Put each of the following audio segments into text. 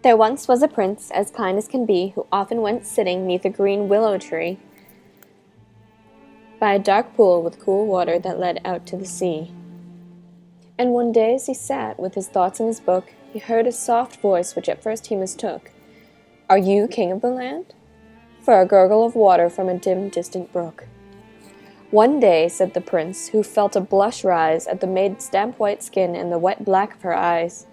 There once was a prince, as kind as can be, who often went sitting 'neath a green willow tree, by a dark pool with cool water that led out to the sea. And one day as he sat, with his thoughts in his book, he heard a soft voice which at first he mistook. "Are you king of the land?" For a gurgle of water from a dim, distant brook. "One day," said the prince, who felt a blush rise at the maid's damp white skin and the wet black of her eyes.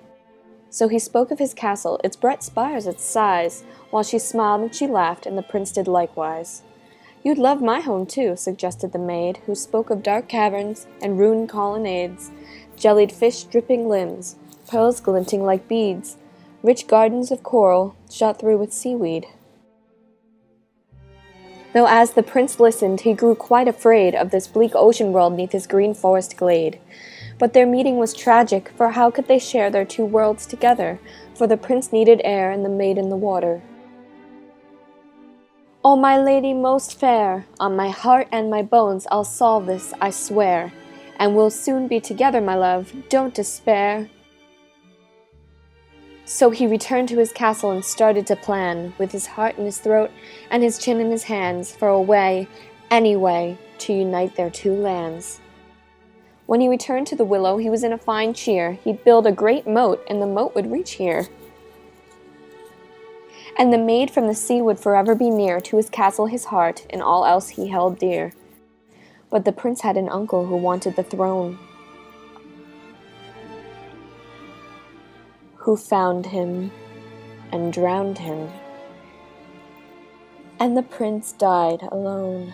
So he spoke of his castle, its bright spires, its size, while she smiled and she laughed, and the prince did likewise. "You'd love my home too," suggested the maid, who spoke of dark caverns and ruined colonnades, jellied fish dripping limbs, pearls glinting like beads, rich gardens of coral shot through with seaweed. Though as the prince listened, he grew quite afraid of this bleak ocean world 'neath his green forest glade. But their meeting was tragic, for how could they share their two worlds together? For the prince needed air and the maid in the water. "O my lady most fair, on my heart and my bones I'll solve this, I swear, and we'll soon be together, my love, don't despair." So he returned to his castle and started to plan, with his heart in his throat and his chin in his hands, for a way, any way, to unite their two lands. When he returned to the willow, he was in a fine cheer. He'd build a great moat, and the moat would reach here. And the maid from the sea would forever be near to his castle, his heart, and all else he held dear. But the prince had an uncle who wanted the throne, who found him and drowned him. And the prince died alone.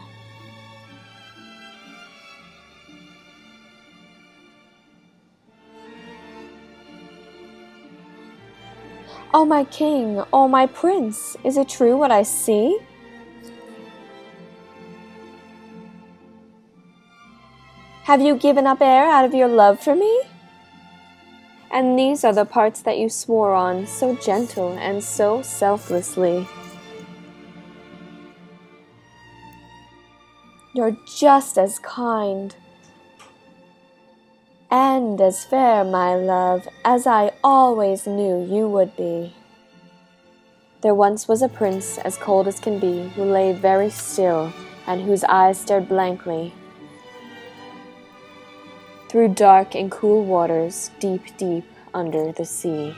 "Oh my king, oh my prince, is it true what I see? Have you given up air out of your love for me? And these are the parts that you swore on, so gentle and so selflessly. You're just as kind and as fair, my love, as I always knew you would be." There once was a prince, as cold as can be, who lay very still, and whose eyes stared blankly through dark and cool waters, deep, deep under the sea.